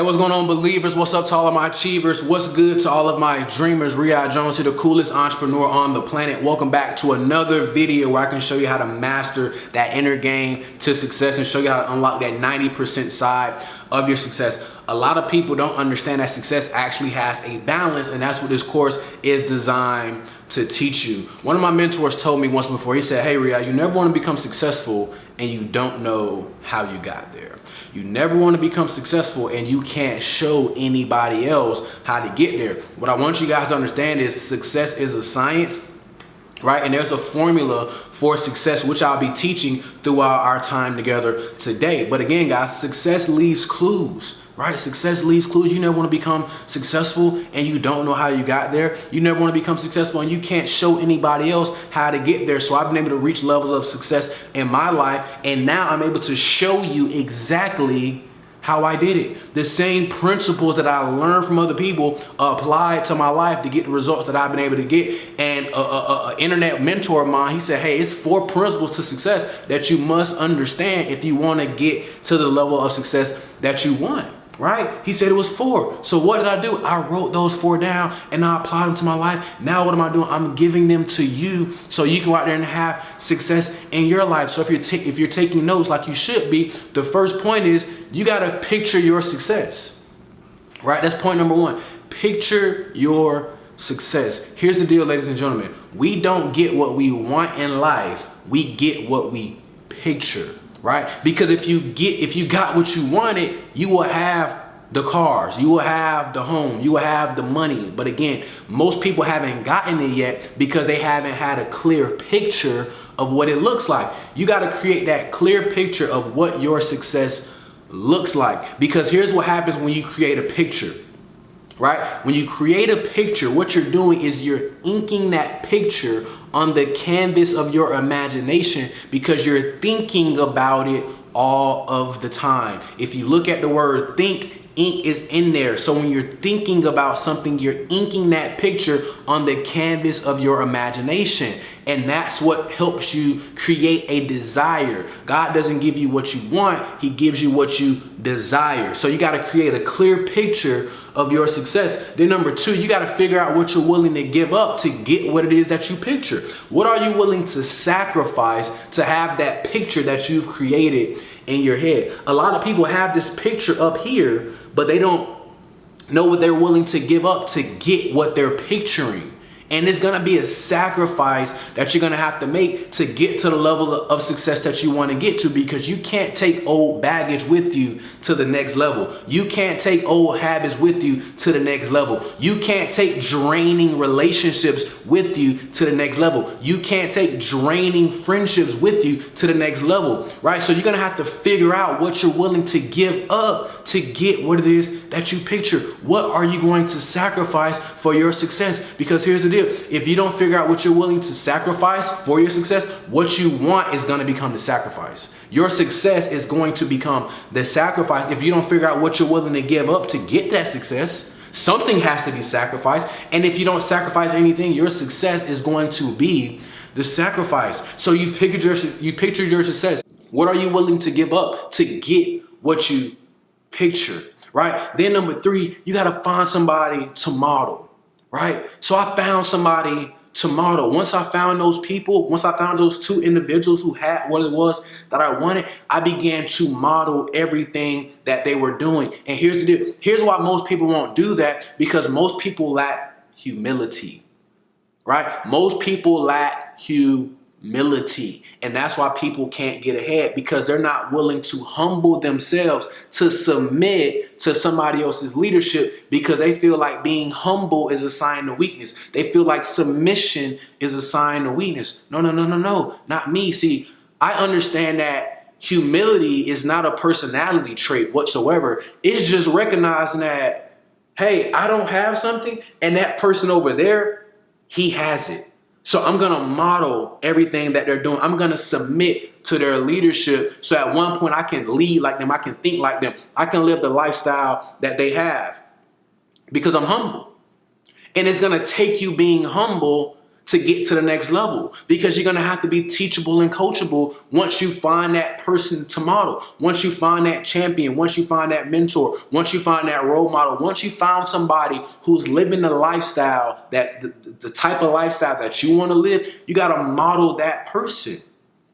Hey, what's going on, believers? What's up to all of my achievers? What's good to all of my dreamers? Riyad Jones here, the coolest entrepreneur on the planet. Welcome back to another video where I can show you how to master that inner game to success and show you how to unlock that 90% side of your success. A lot of people don't understand that success actually has a balance, and that's what this course is designed to teach you. One of my mentors told me once before, he said, hey Riyad, you never want to become successful and you don't know how you got there. You never want to become successful and you can't show anybody else how to get there. What I want you guys to understand is success is a science, right? And there's a formula for success, which I'll be teaching throughout our time together today. But again, guys, success leaves clues, right? Success leaves clues. You never want to become successful and you don't know how you got there. You never want to become successful and you can't show anybody else how to get there. So I've been able to reach levels of success in my life, and now I'm able to show you exactly how I did it. The same principles that I learned from other people applied to my life to get the results that I've been able to get. And an internet mentor of mine, he said, hey, it's 4 principles to success that you must understand if you want to get to the level of success that you want. Right? He said it was 4. So what did I do? I wrote those 4 down and I applied them to my life. Now what am I doing? I'm giving them to you so you can go out there and have success in your life. So if you're taking notes like you should be, the first point is you got to picture your success. Right? That's point number 1. Picture your success. Here's the deal, ladies and gentlemen. We don't get what we want in life. We get what we picture. Right? Because if you got what you wanted, you will have the cars, you will have the home, you will have the money. But again, most people haven't gotten it yet because they haven't had a clear picture of what it looks like. You got to create that clear picture of what your success looks like. Because here's what happens when you create a picture. Right? When you create a picture, what you're doing is you're inking that picture on the canvas of your imagination because you're thinking about it all of the time. If you look at the word think, ink is in there. So when you're thinking about something, you're inking that picture on the canvas of your imagination. And that's what helps you create a desire. God doesn't give you what you want. He gives you what you desire. So you got to create a clear picture of your success. Then number 2, you got to figure out what you're willing to give up to get what it is that you picture. What are you willing to sacrifice to have that picture that you've created in your head? A lot of people have this picture up here, but they don't know what they're willing to give up to get what they're picturing. And it's going to be a sacrifice that you're going to have to make to get to the level of success that you want to get to, because you can't take old baggage with you to the next level. You can't take old habits with you to the next level. You can't take draining relationships with you to the next level. You can't take draining friendships with you to the next level, right? So you're going to have to figure out what you're willing to give up to get what it is that you picture. What are you going to sacrifice for your success? Because here's the deal. If you don't figure out what you're willing to sacrifice for your success, what you want is going to become the sacrifice. Your success is going to become the sacrifice. If you don't figure out what you're willing to give up to get that success, something has to be sacrificed. And if you don't sacrifice anything, your success is going to be the sacrifice. So you pictured your success. What are you willing to give up to get what you picture? Right? Then number 3, you got to find somebody to model. Right? So I found somebody to model. Once I found those people, once I found those 2 individuals who had what it was that I wanted, I began to model everything that they were doing. And here's the deal. Here's why most people won't do that, because most people lack humility. Right? Most people lack humility. And that's why people can't get ahead, because they're not willing to humble themselves to submit to somebody else's leadership, because they feel like being humble is a sign of weakness. They feel like submission is a sign of weakness. No, not me. See, I understand that humility is not a personality trait whatsoever. It's just recognizing that, hey, I don't have something and that person over there, he has it. So I'm going to model everything that they're doing. I'm going to submit to their leadership. So at one point I can lead like them. I can think like them. I can live the lifestyle that they have because I'm humble. And it's going to take you being humble to get to the next level, because you're going to have to be teachable and coachable once you find that person to model, once you find that champion, once you find that mentor, once you find that role model, once you found somebody who's living the lifestyle, that the type of lifestyle that you want to live, you got to model that person,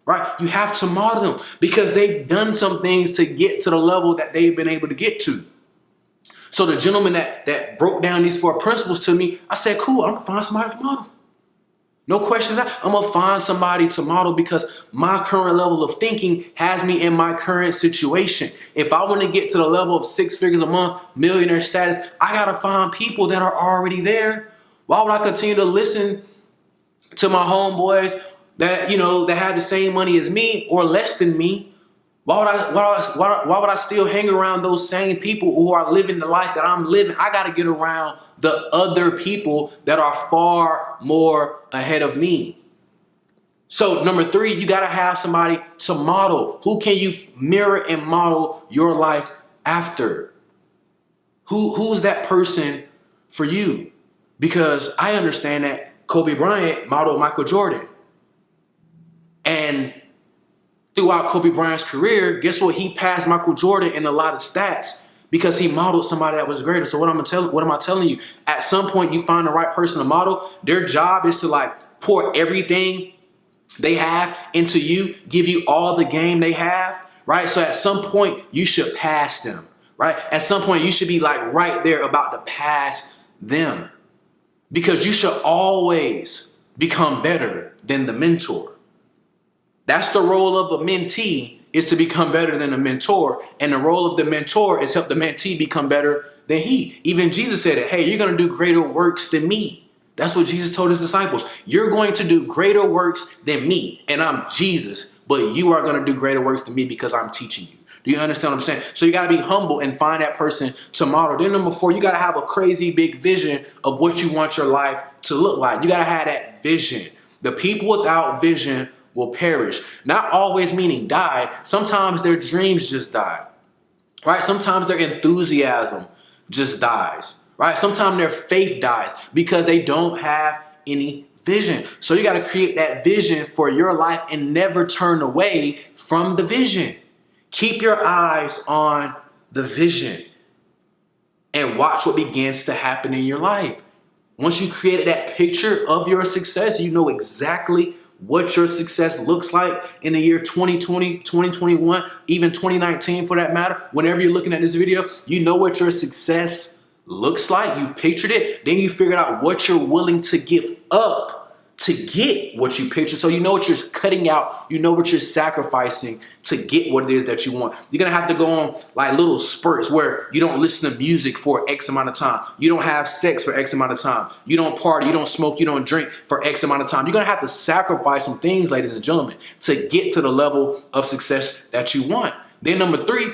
right? You have to model them because they've done some things to get to the level that they've been able to get to. So the gentleman that broke down these 4 principles to me, I said, cool, I'm going to find somebody to model. No questions asked. I'm going to find somebody to model because my current level of thinking has me in my current situation. If I want to get to the level of 6 figures a month, millionaire status, I got to find people that are already there. Why would I continue to listen to my homeboys that, that have the same money as me or less than me? Why would I still hang around those same people who are living the life that I'm living? I got to get around the other people that are far more ahead of me. So number 3, you got to have somebody to model. Who can you mirror and model your life after? Who's that person for you? Because I understand that Kobe Bryant modeled Michael Jordan. And throughout Kobe Bryant's career, guess what? He passed Michael Jordan in a lot of stats because he modeled somebody that was greater. So what am I telling you? At some point, you find the right person to model. Their job is to pour everything they have into you, give you all the game they have, right? So at some point, you should pass them, right? At some point, you should be right there about to pass them, because you should always become better than the mentor. That's the role of a mentee, is to become better than a mentor. And the role of the mentor is help the mentee become better than he. Even Jesus said it. Hey, you're going to do greater works than me. That's what Jesus told his disciples. You're going to do greater works than me. And I'm Jesus, but you are going to do greater works than me because I'm teaching you. Do you understand what I'm saying? So you got to be humble and find that person to model. Then number 4, you got to have a crazy big vision of what you want your life to look like. You got to have that vision. The people without vision will perish. Not always meaning die. Sometimes their dreams just die, right? Sometimes their enthusiasm just dies, right? Sometimes their faith dies because they don't have any vision. So you got to create that vision for your life and never turn away from the vision. Keep your eyes on the vision and watch what begins to happen in your life. Once you created that picture of your success, you know exactly what your success looks like in the year 2020, 2021, even 2019 for that matter. Whenever you're looking at this video, you know what your success looks like. You pictured it. Then you figured out what you're willing to give up to get what you pictured. So you know what you're cutting out. You know what you're sacrificing to get what it is that you want. You're going to have to go on little spurts where you don't listen to music for X amount of time. You don't have sex for X amount of time. You don't party, you don't smoke, you don't drink for X amount of time. You're going to have to sacrifice some things, ladies and gentlemen, to get to the level of success that you want. Then number 3,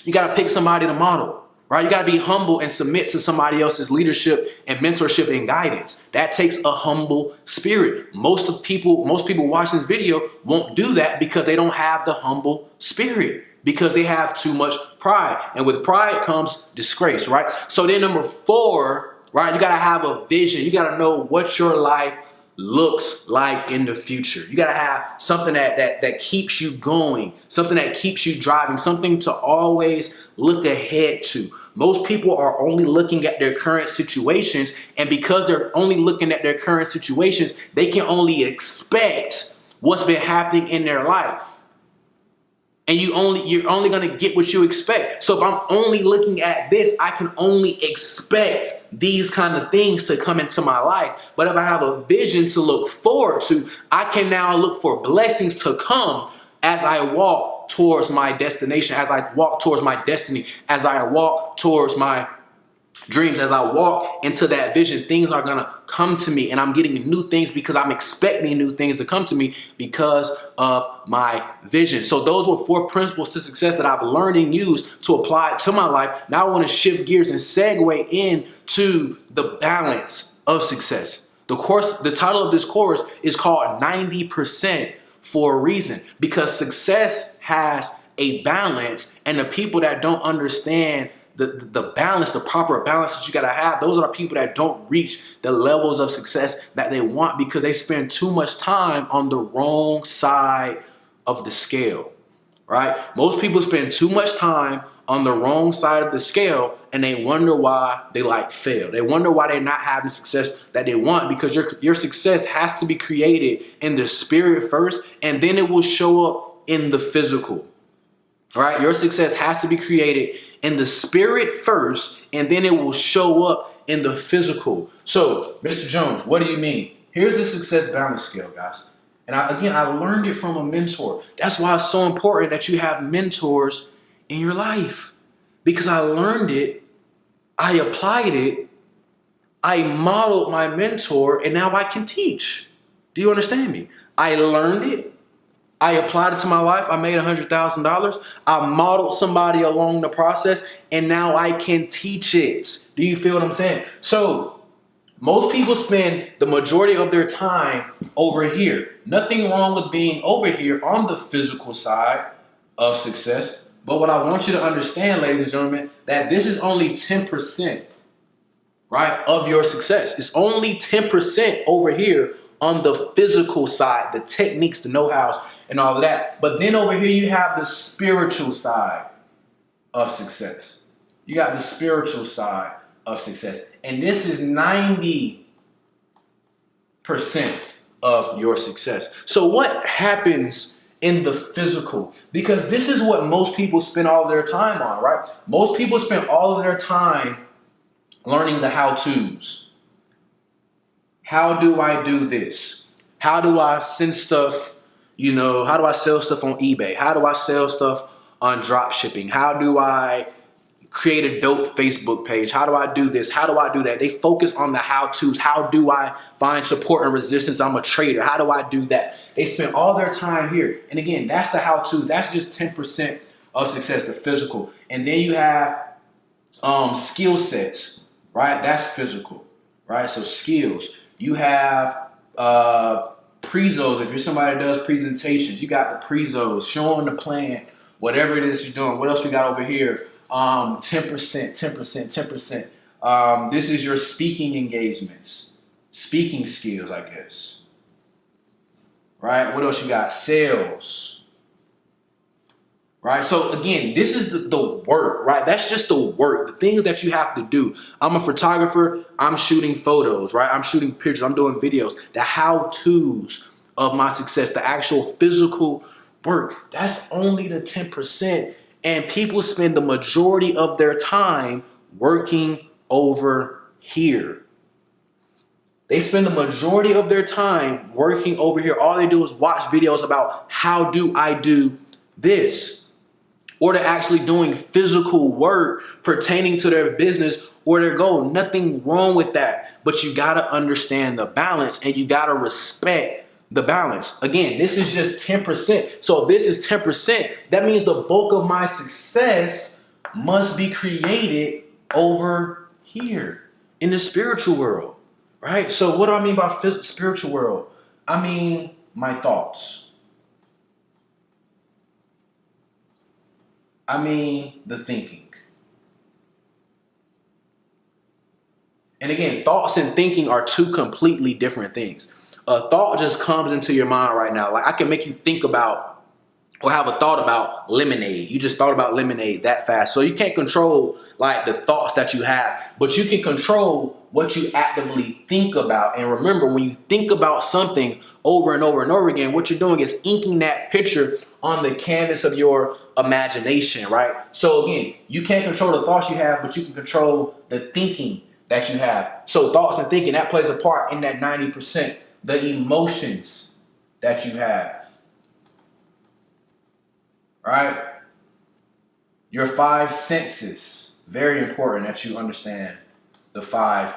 you got to pick somebody to model. Right? You got to be humble and submit to somebody else's leadership and mentorship and guidance. That takes a humble spirit. Most people watching this video won't do that because they don't have the humble spirit, because they have too much pride. And with pride comes disgrace, right? So then number 4, right? You got to have a vision. You got to know what your life looks like in the future. You got to have something that keeps you going, something that keeps you driving, something to always look ahead to. Most people are only looking at their current situations, and because they're only looking at their current situations, they can only expect what's been happening in their life. And you're only going to get what you expect. So if I'm only looking at this, I can only expect these kind of things to come into my life. But if I have a vision to look forward to, I can now look for blessings to come as I walk towards my destination, as I walk towards my destiny, as I walk towards my dreams, as I walk into that vision. Things are going to come to me, and I'm getting new things because I'm expecting new things to come to me because of my vision. So those were 4 principles to success that I've learned and used to apply to my life. Now I want to shift gears and segue into the balance of success. The title of this course is called 90% for a reason, because success has a balance, and the people that don't understand the balance, the proper balance that you gotta have. Those are the people that don't reach the levels of success that they want because they spend too much time on the wrong side of the scale, right? Most people spend too much time on the wrong side of the scale and they wonder why they fail. They wonder why they're not having success that they want because your success has to be created in the spirit first and then it will show up in the physical. All right, your success has to be created in the spirit first, and then it will show up in the physical. So, Mr. Jones, what do you mean? Here's the success balance scale, guys. And I learned it from a mentor. That's why it's so important that you have mentors in your life. Because I learned it, I applied it, I modeled my mentor, and now I can teach. Do you understand me? I learned it. I applied it to my life. I made $100,000. I modeled somebody along the process and now I can teach it. Do you feel what I'm saying? So most people spend the majority of their time over here. Nothing wrong with being over here on the physical side of success. But what I want you to understand, ladies and gentlemen, that this is only 10%, right, of your success. It's only 10% over here on the physical side, the techniques, the know-hows, and all of that. But then over here, you have the spiritual side of success. You got the spiritual side of success. And this is 90% of your success. So what happens in the physical? Because this is what most people spend all of their time on, right? Most people spend all of their time learning the how-tos. How do I do this? How do I send stuff? How do I sell stuff on eBay? How do I sell stuff on drop shipping? How do I create a dope Facebook page? How do I do this? How do I do that? They focus on the how-tos. How do I find support and resistance? I'm a trader. How do I do that? They spend all their time here. And again, that's the how-tos. That's just 10% of success, the physical. And then you have skill sets, right? That's physical, right? So skills. You have prezos. If you're somebody that does presentations, you got the prezos, showing the plan, whatever it is you're doing. What else we got over here? 10%. This is your speaking engagements, speaking skills, I guess. Right? What else you got? Sales. Right? So again, this is the work, right? That's just the work, the things that you have to do. I'm a photographer. I'm shooting photos, right? I'm shooting pictures. I'm doing videos. The how-tos of my success, the actual physical work, that's only the 10%. And people spend the majority of their time working over here. They spend the majority of their time working over here. All they do is watch videos about how do I do this, or they're actually doing physical work pertaining to their business or their goal. Nothing wrong with that, but you gotta understand the balance and you gotta respect the balance. Again, this is just 10%. So if this is 10%, that means the bulk of my success must be created over here in the spiritual world, right? So what do I mean by spiritual world? I mean my thoughts. I mean the thinking. And again, thoughts and thinking are two completely different things. A thought just comes into your mind right now. Like I can make you think about or have a thought about lemonade. You just thought about lemonade that fast. So you can't control like the thoughts that you have, but you can control what you actively think about. And remember, when you think about something over and over and over again, what you're doing is inking that picture on the canvas of your imagination, right? So again, you can't control the thoughts you have, but you can control the thinking that you have. So thoughts and thinking, that plays a part in that 90%. The emotions that you have, right? Your 5 senses, very important that you understand the 5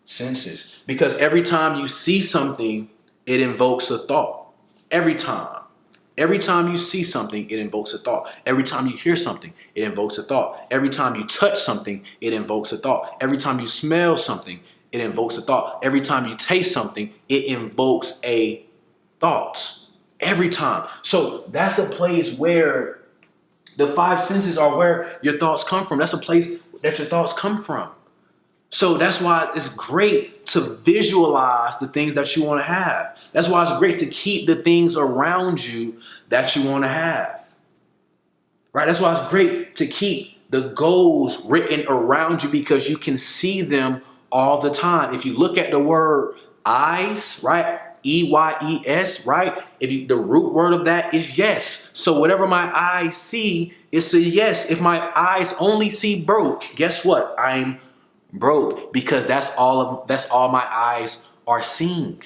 senses, because every time you see something, it invokes a thought. Every time you see something, it invokes a thought. Every time you hear something, it invokes a thought. Every time you touch something, it invokes a thought. Every time you smell something, it invokes a thought. Every time you taste something, it invokes a thought. Every time. So that's a place where the 5 senses are where your thoughts come from. That's a place that your thoughts come from. So that's why it's great to visualize the things that you want to have. That's why it's great to keep the things around you that you want to have. Right? That's why it's great to keep the goals written around you, because you can see them all the time. If you look at the word eyes, right? EYES, right? The root word of that is yes. So whatever my eyes see, it's a yes. If my eyes only see broke, guess what? I'm broke, because that's all my eyes are seeing.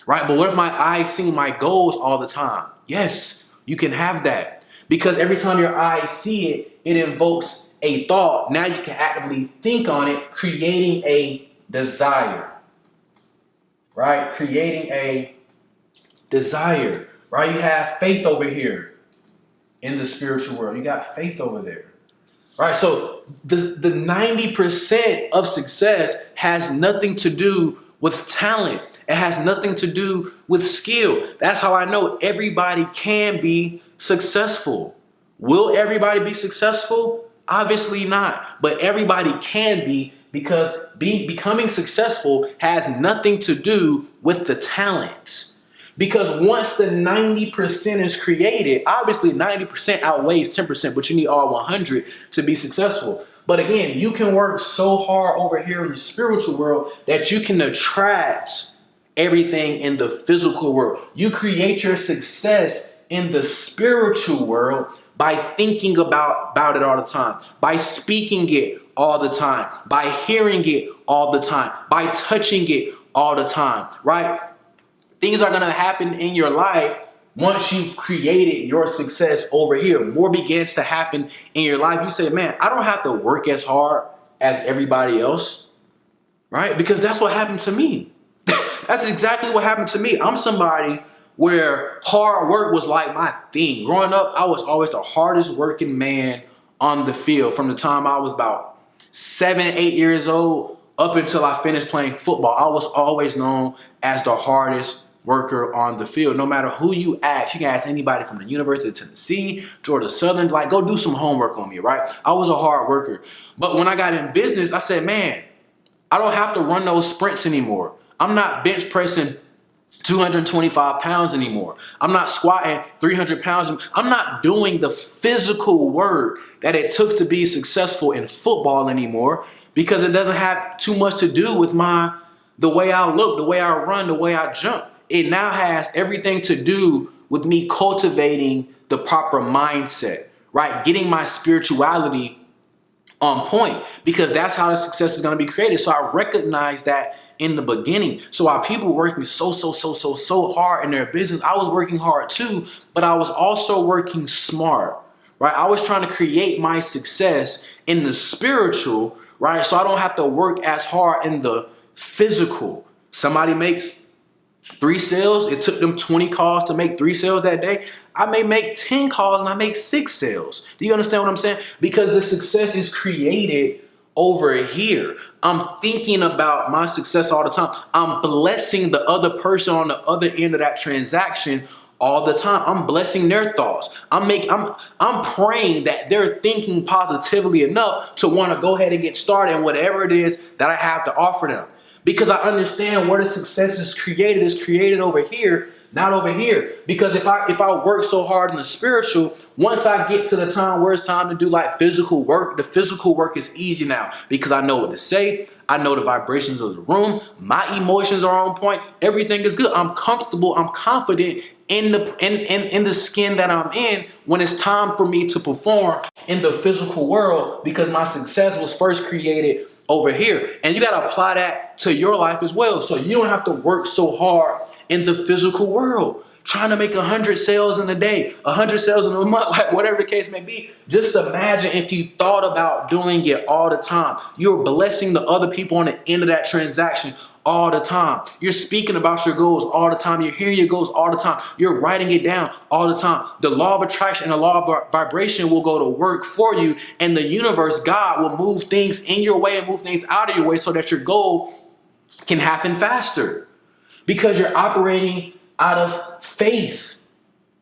Right? But what if my eyes see my goals all the time? Yes, you can have that. Because every time your eyes see it, it invokes a thought. Now you can actively think on it, creating a desire. Right? Creating a desire. Right? You have faith over here in the spiritual world. You got faith over there. Right? So the 90% of success has nothing to do with talent. It has nothing to do with skill. That's how I know everybody can be successful. Will everybody be successful? Obviously not. But everybody can be, because becoming successful has nothing to do with the talent. Because once the 90% is created, obviously 90% outweighs 10%, but you need all 100 to be successful. But again, you can work so hard over here in the spiritual world that you can attract everything in the physical world. You create your success in the spiritual world by thinking about it all the time, by speaking it all the time, by hearing it all the time, by touching it all the time, right? Things are going to happen in your life once you've created your success over here. More begins to happen in your life. You say, man, I don't have to work as hard as everybody else, right? Because that's what happened to me. That's exactly what happened to me. I'm somebody where hard work was like my thing. Growing up, I was always the hardest working man on the field from the time I was about 7, 8 years old up until I finished playing football. I was always known as the hardest worker on the field. No matter who you ask, you can ask anybody from the University of Tennessee, Georgia Southern, like, go do some homework on me, right? I was a hard worker. But when I got in business, I said, man, I don't have to run those sprints anymore. I'm not bench pressing 225 pounds anymore. I'm not squatting 300 pounds. I'm not doing the physical work that it took to be successful in football anymore, because it doesn't have too much to do with the way I look, the way I run, the way I jump. It now has everything to do with me cultivating the proper mindset, right? Getting my spirituality on point, because that's how the success is going to be created. So I recognize that in the beginning. So while people were working so hard in their business, I was working hard too, but I was also working smart, right? I was trying to create my success in the spiritual, right? So I don't have to work as hard in the physical. Somebody makes 3 sales. It took them 20 calls to make 3 sales that day. I may make 10 calls and I make 6 sales. Do you understand what I'm saying? Because the success is created over here. I'm thinking about my success all the time. I'm blessing the other person on the other end of that transaction all the time. I'm blessing their thoughts. I'm praying that they're thinking positively enough to want to go ahead and get started in whatever it is that I have to offer them. Because I understand where the success is created over here, not over here. Because if I work so hard in the spiritual, once I get to the time where it's time to do like physical work, the physical work is easy now, because I know what to say. I know the vibrations of the room. My emotions are on point. Everything is good. I'm comfortable. I'm confident in the skin that I'm in when it's time for me to perform in the physical world, because my success was first created over here. And you got to apply that to your life as well. So you don't have to work so hard in the physical world, trying to make 100 sales in a day, 100 sales in a month, like whatever the case may be. Just imagine if you thought about doing it all the time. You're blessing the other people on the end of that transaction all the time. You're speaking about your goals all the time. You're hearing your goals all the time. You're writing it down all the time. The law of attraction and the law of vibration will go to work for you, and the universe, God, will move things in your way and move things out of your way so that your goal can happen faster, because you're operating out of faith.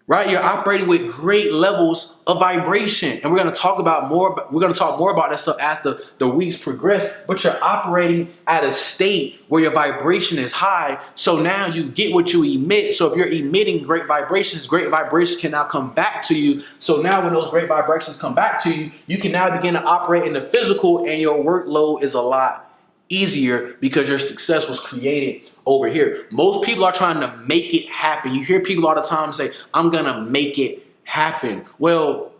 right? You're operating with great levels of vibration. And we're going to talk more about that stuff as the weeks progress, but you're operating at a state where your vibration is high. So now you get what you emit. So if you're emitting great vibrations can now come back to you. So now when those great vibrations come back to you, you can now begin to operate in the physical, and your workload is a lot easier because your success was created over here. Most people are trying to make it happen. You hear people all the time say, I'm gonna make it happen. Well,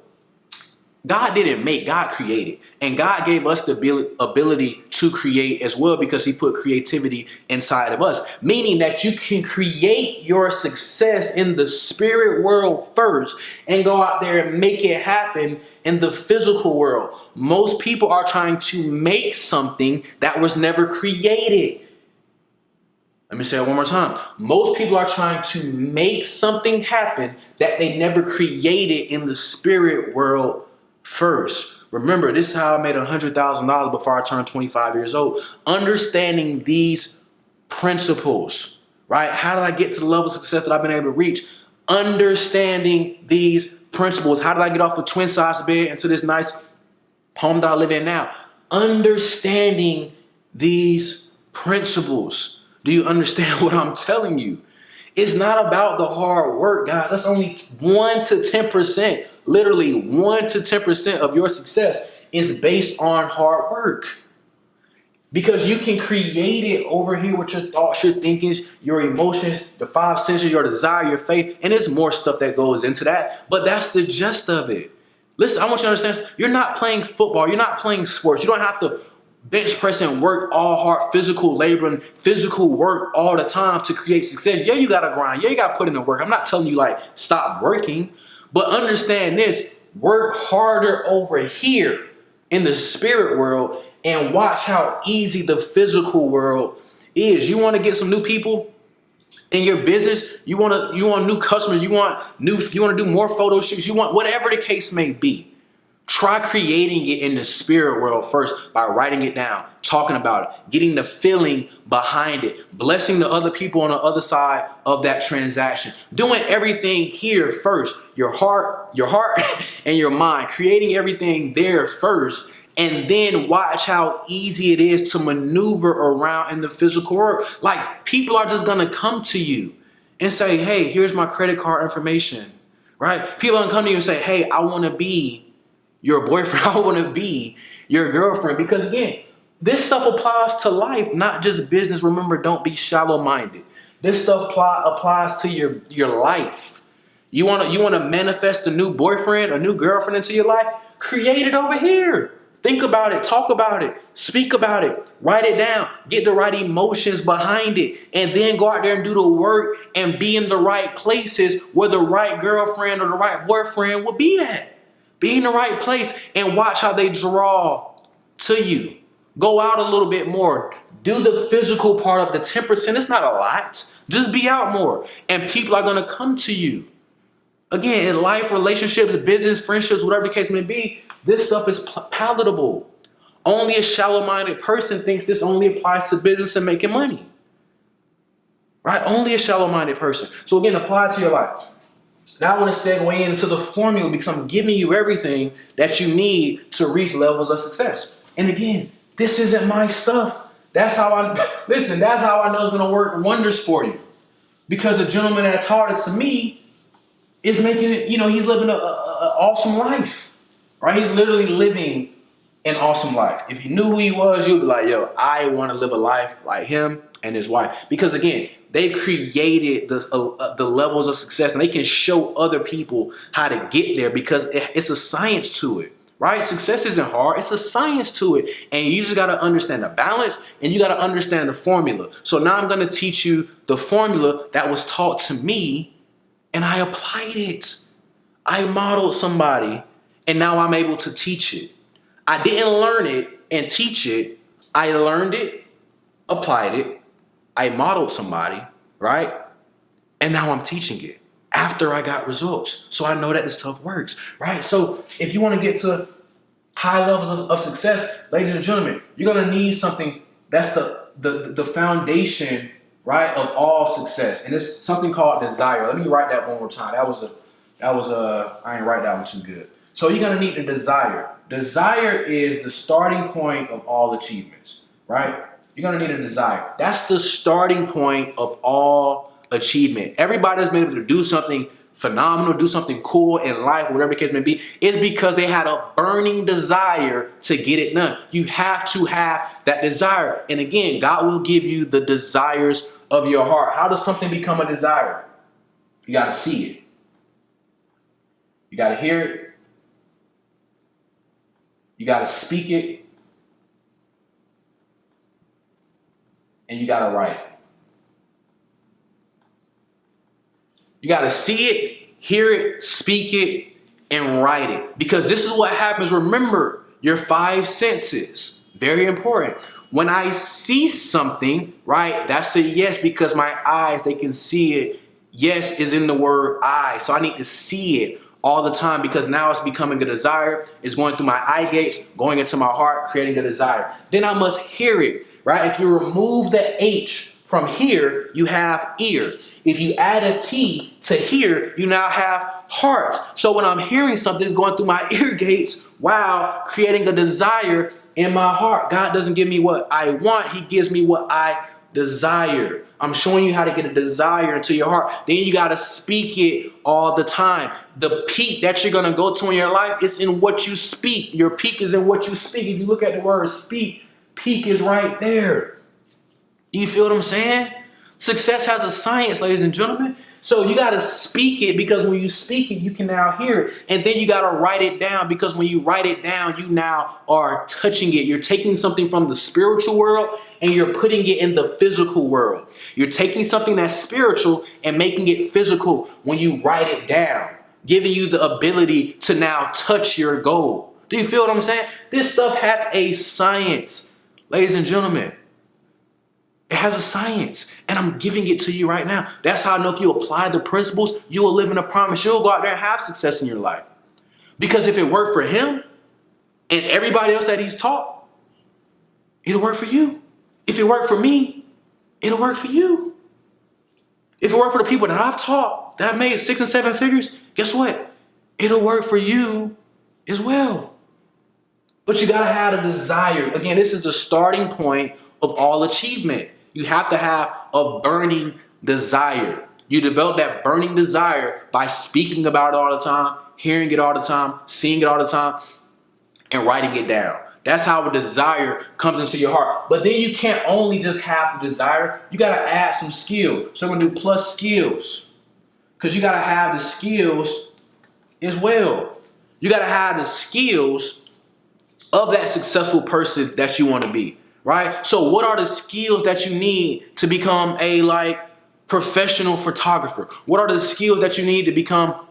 God didn't make, God created. And God gave us the ability to create as well, because he put creativity inside of us. Meaning that you can create your success in the spirit world first and go out there and make it happen in the physical world. Most people are trying to make something that was never created. Let me say it one more time. Most people are trying to make something happen that they never created in the spirit world first. Remember, this is how I made $100,000 before I turned 25 years old. Understanding these principles, right? How did I get to the level of success that I've been able to reach? Understanding these principles. How did I get off a twin-size bed into this nice home that I live in now? Understanding these principles. Do you understand what I'm telling you? It's not about the hard work, guys. That's only 1 to 10%. Literally 1 to 10% of your success is based on hard work. Because you can create it over here with your thoughts, your thinkings, your emotions, the 5 senses, your desire, your faith. And there's more stuff that goes into that. But that's the gist of it. Listen, I want you to understand, you're not playing football. You're not playing sports. You don't have to bench press and work all hard, physical labor and physical work all the time to create success. Yeah, you got to grind. Yeah, you got to put in the work. I'm not telling you like stop working, but understand this, work harder over here in the spirit world and watch how easy the physical world is. You want to get some new people in your business, you want new customers, you want to do more photo shoots, you want whatever the case may be. Try creating it in the spirit world first by writing it down, talking about it, getting the feeling behind it, blessing the other people on the other side of that transaction, doing everything here first, your heart and your mind, creating everything there first, and then watch how easy it is to maneuver around in the physical world. Like people are just gonna come to you and say, hey, here's my credit card information, right? People are gonna come to you and say, hey, I wanna be your boyfriend, I want to be your girlfriend. Because again, this stuff applies to life, not just business. Remember, don't be shallow-minded. This stuff applies to your life. You want to manifest a new boyfriend, a new girlfriend into your life? Create it over here. Think about it, talk about it, speak about it, write it down, get the right emotions behind it, and then go out there and do the work and be in the right places where the right girlfriend or the right boyfriend will be at. Be in the right place and watch how they draw to you. Go out a little bit more. Do the physical part of the 10%. It's not a lot. Just be out more. And people are going to come to you. Again, in life, relationships, business, friendships, whatever the case may be, this stuff is palatable. Only a shallow-minded person thinks this only applies to business and making money. Right? Only a shallow-minded person. So again, apply it to your life. Now I want to segue into the formula because I'm giving you everything that you need to reach levels of success. And again, this isn't my stuff. That's how I know it's going to work wonders for you. Because the gentleman that taught it to me is making it, he's living an awesome life, right? He's literally living an awesome life. If you knew who he was, you'd be like, yo, I want to live a life like him and his wife. Because again, they've created the levels of success, and they can show other people how to get there because it's a science to it, right? Success isn't hard. It's a science to it. And you just got to understand the balance and you got to understand the formula. So now I'm going to teach you the formula that was taught to me, and I applied it. I modeled somebody, and now I'm able to teach it. I didn't learn it and teach it. I learned it, applied it. I modeled somebody, right? And now I'm teaching it after I got results. So I know that this stuff works, right? So if you want to get to high levels of success, ladies and gentlemen, you're going to need something that's the foundation, right, of all success. And it's something called desire. Let me write that one more time. That was That was I ain't write that one too good. So you're gonna need the desire. Desire is the starting point of all achievements, right? You're gonna need a desire. That's the starting point of all achievement. Everybody's been able to do something phenomenal, do something cool in life, whatever the case may be, is because they had a burning desire to get it done. You have to have that desire. And again, God will give you the desires of your heart. How does something become a desire? You got to see it. You got to hear it. You got to speak it. And you got to write it. You got to see it, hear it, speak it, and write it. Because this is what happens. Remember, your 5 senses. Very important. When I see something, right, that's a yes because my eyes, they can see it. Yes is in the word I. So I need to see it all the time because now it's becoming a desire. It's going through my eye gates, going into my heart, creating a desire. Then I must hear it, right? If you remove the H from here, you have ear. If you add a T to here, you now have heart. So when I'm hearing something, it's going through my ear gates while creating a desire in my heart. God doesn't give me what I want. He gives me what I desire. I'm showing you how to get a desire into your heart. Then you got to speak it all the time. The peak that you're going to go to in your life is in what you speak. Your peak is in what you speak. If you look at the word speak, peak is right there. You feel what I'm saying? Success has a science, ladies and gentlemen. So you got to speak it because when you speak it, you can now hear it. And then you got to write it down because when you write it down, you now are touching it. You're taking something from the spiritual world and you're putting it in the physical world. You're taking something that's spiritual and making it physical when you write it down, giving you the ability to now touch your goal. Do you feel what I'm saying? This stuff has a science, ladies and gentlemen. It has a science, and I'm giving it to you right now. That's how I know if you apply the principles, you will live in a promise. You'll go out there and have success in your life. Because if it worked for him and everybody else that he's taught, it'll work for you. If it worked for me, it'll work for you. If it worked for the people that I've taught, that I've made 6 and 7 figures, guess what? It'll work for you as well. But you gotta have a desire. Again, this is the starting point of all achievement. You have to have a burning desire. You develop that burning desire by speaking about it all the time, hearing it all the time, seeing it all the time, and writing it down. That's how a desire comes into your heart. But then you can't only just have the desire. You got to add some skill. So we're going to do plus skills. Because you got to have the skills as well. You got to have the skills of that successful person that you want to be. Right? So what are the skills that you need to become a professional photographer? What are the skills that you need to become,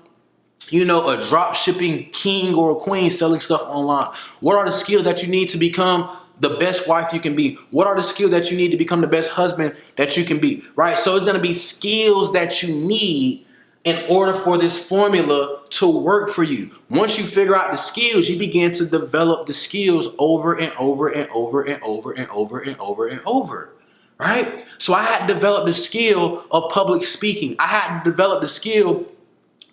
a drop shipping king or a queen selling stuff online? What are the skills that you need to become the best wife you can be? What are the skills that you need to become the best husband that you can be? Right? So it's going to be skills that you need in order for this formula to work for you. Once you figure out the skills, you begin to develop the skills over and over and over and over and over and over and over, right? So I had to develop the skill of public speaking. I had to develop the skill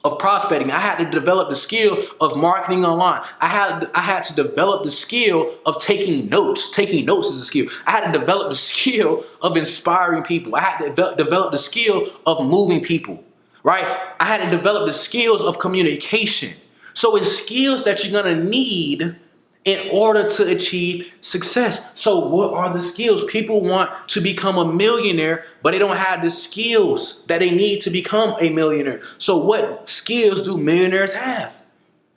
of prospecting. I had to develop the skill of marketing online. I had to develop the skill of taking notes. Taking notes is a skill. I had to develop the skill of inspiring people. I had to develop the skill of moving people. Right? I had to develop the skills of communication. So it's skills that you're going to need in order to achieve success. So what are the skills? People want to become a millionaire, but they don't have the skills that they need to become a millionaire. So what skills do millionaires have?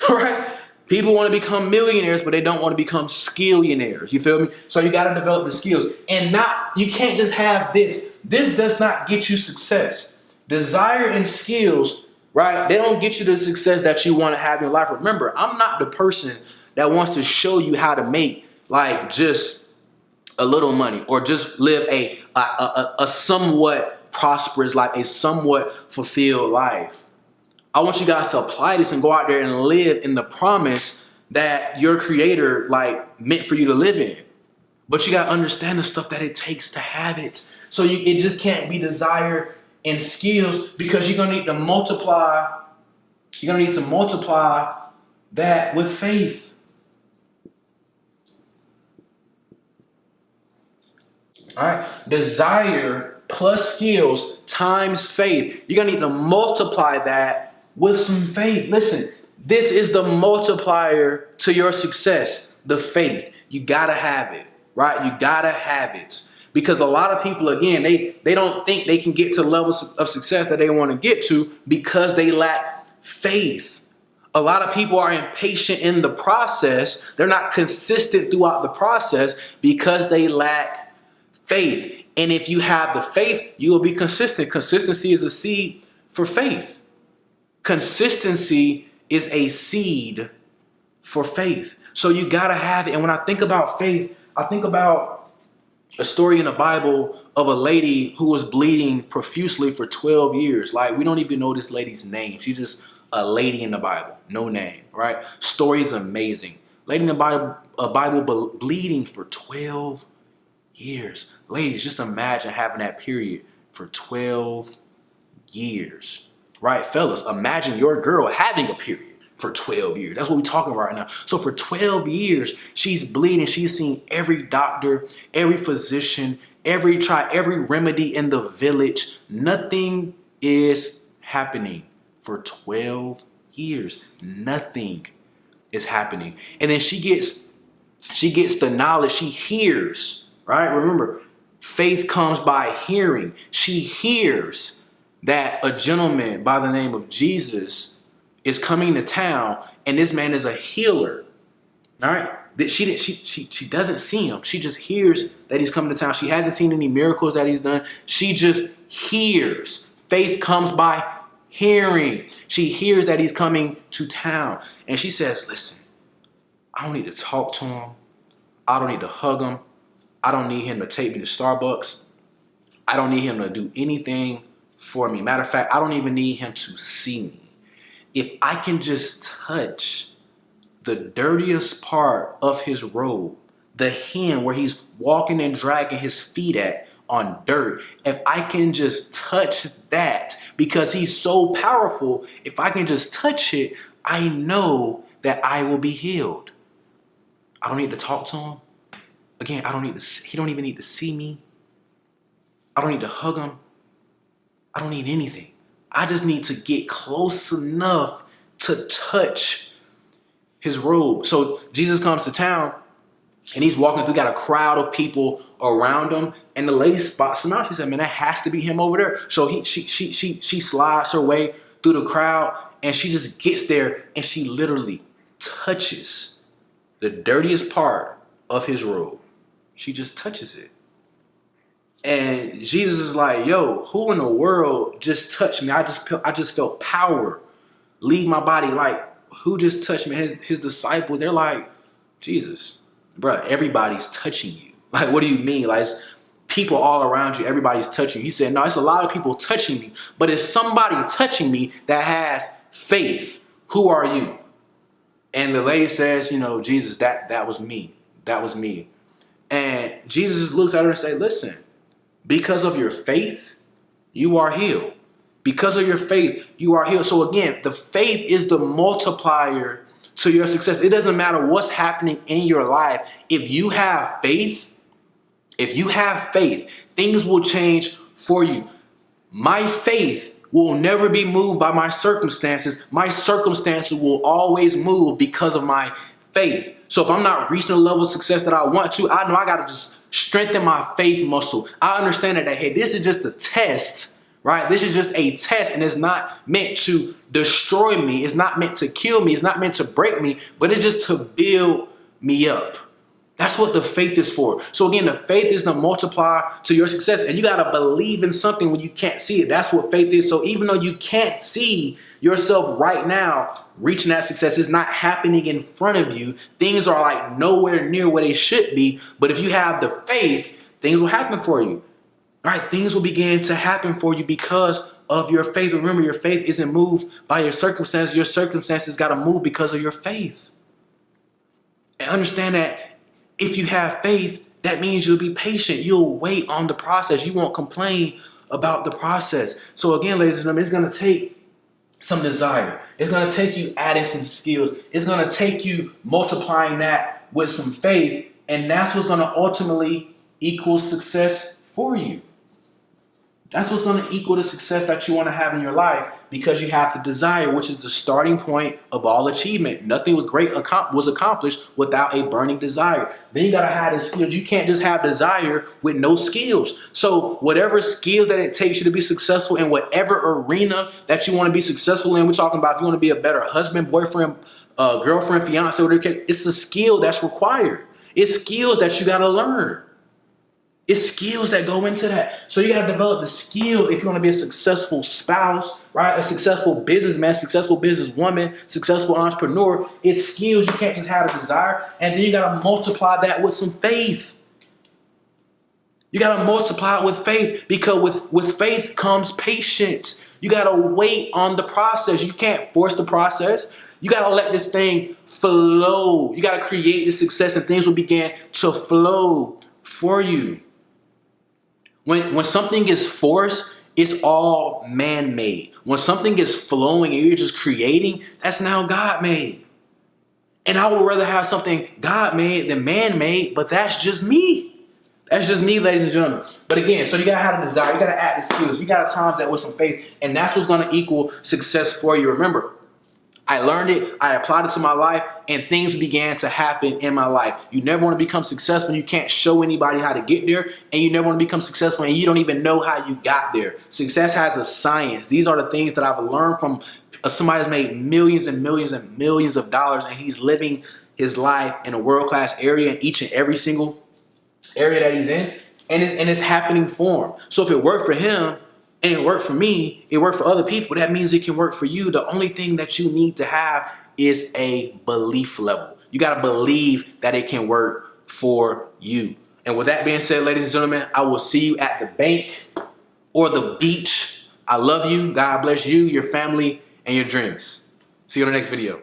Right? People want to become millionaires, but they don't want to become skillionaires. You feel me? So you got to develop the skills. And you can't just have this. This does not get you success. Desire and skills, right? They don't get you the success that you want to have in your life. Remember, I'm not the person that wants to show you how to make just a little money or just live a somewhat prosperous life, a somewhat fulfilled life. I want you guys to apply this and go out there and live in the promise that your creator meant for you to live in. But you got to understand the stuff that it takes to have it. So it just can't be desire and skills because you're going to need to multiply You're going to need to multiply that with faith. All right. Desire plus skills times faith. You're going to need to multiply that with some faith. Listen, this is the multiplier to your success, the faith. You got to have it, right? You got to have it. Because a lot of people, again, they don't think they can get to levels of success that they want to get to because they lack faith. A lot of people are impatient in the process. They're not consistent throughout the process because they lack faith. And if you have the faith, you will be consistent. Consistency is a seed for faith. Consistency is a seed for faith. So you got to have it. And when I think about faith, I think about a story in the Bible of a lady who was bleeding profusely for 12 years. Like, we don't even know this lady's name. She's just a lady in the Bible, no name, right? Story is amazing. Lady in the Bible bleeding for 12 years. Ladies, just imagine having that period for 12 years, right? Fellas, imagine your girl having a period for 12 years. That's what we're talking about right now. So for 12 years, she's bleeding. She's seen every doctor, every physician, every remedy in the village. Nothing is happening for 12 years. Nothing is happening. And then she gets the knowledge. She hears, right? Remember, faith comes by hearing. She hears that a gentleman by the name of Jesus is coming to town, and this man is a healer. All right. She doesn't see him. She just hears that he's coming to town. She hasn't seen any miracles that he's done. She just hears. Faith comes by hearing. She hears that he's coming to town. And she says, listen, I don't need to talk to him. I don't need to hug him. I don't need him to take me to Starbucks. I don't need him to do anything for me. Matter of fact, I don't even need him to see me. If I can just touch the dirtiest part of his robe, the hem where he's walking and dragging his feet at on dirt, if I can just touch that, because he's so powerful, if I can just touch it, I know that I will be healed. I don't need to talk to him. Again, he don't even need to see me. I don't need to hug him. I don't need anything. I just need to get close enough to touch his robe. So Jesus comes to town and he's walking through, got a crowd of people around him, and the lady spots him out. She said, man, that has to be him over there. So she slides her way through the crowd, and she just gets there and she literally touches the dirtiest part of his robe. She just touches it. And Jesus is like, yo, who in the world just touched me? I just felt power leave my body. Like, who just touched me? His disciples, they're like, Jesus, bro, everybody's touching you. Like, what do you mean? Like, it's people all around you, everybody's touching you. He said, no, it's a lot of people touching me, but it's somebody touching me that has faith. Who are you? And the lady says, Jesus, that was me. That was me. And Jesus looks at her and says, listen, because of your faith, you are healed. Because of your faith, you are healed. So again, the faith is the multiplier to your success. It doesn't matter what's happening in your life. If you have faith, things will change for you. My faith will never be moved by my circumstances. My circumstances will always move because of my faith. So if I'm not reaching the level of success that I want to, I know I got to just strengthen my faith muscle. I understand that, hey, this is just a test, right? This is just a test, and it's not meant to destroy me. It's not meant to kill me. It's not meant to break me, but it's just to build me up. That's what the faith is for. So again, the faith is the multiplier to your success, and you got to believe in something when you can't see it. That's what faith is. So even though you can't see yourself right now reaching that success, is not happening in front of you, things are like nowhere near where they should be. But if you have the faith, things will happen for you. All right, things will begin to happen for you because of your faith. Remember, your faith isn't moved by your circumstances. Your circumstances got to move because of your faith. And understand that if you have faith, that means you'll be patient. You'll wait on the process. You won't complain about the process. So again, ladies and gentlemen, it's going to take some desire. It's going to take you adding some skills. It's going to take you multiplying that with some faith. And that's what's going to ultimately equal success for you. That's what's going to equal the success that you want to have in your life, because you have the desire, which is the starting point of all achievement. Nothing was was accomplished without a burning desire. Then you got to have the skills. You can't just have desire with no skills. So whatever skills that it takes you to be successful in whatever arena that you want to be successful in, we're talking about if you want to be a better husband, boyfriend, girlfriend, fiance, whatever, it's a skill that's required. It's skills that you got to learn. It's skills that go into that. So you got to develop the skill if you want to be a successful spouse, right? A successful businessman, successful businesswoman, successful entrepreneur. It's skills. You can't just have a desire. And then you got to multiply that with some faith. You got to multiply it with faith, because with faith comes patience. You got to wait on the process. You can't force the process. You got to let this thing flow. You got to create the success, and things will begin to flow for you. When something is forced, it's all man-made. When something is flowing and you're just creating, that's now God-made. And I would rather have something God-made than man-made, but that's just me. That's just me, ladies and gentlemen. But again, so you got to have a desire. You got to add the skills. You got to time that with some faith, and that's what's going to equal success for you. Remember, I learned it, I applied it to my life, and things began to happen in my life. You never want to become successful. You can't show anybody how to get there, and you never want to become successful, and you don't even know how you got there. Success has a science. These are the things that I've learned from somebody that's made millions and millions and millions of dollars, and he's living his life in a world-class area in each and every single area that he's in, and it's happening for him. So if it worked for him, and it worked for me, it worked for other people, that means it can work for you. The only thing that you need to have is a belief level. You got to believe that it can work for you. And with that being said, ladies and gentlemen, I will see you at the bank or the beach. I love you. God bless you, your family, and your dreams. See you in the next video.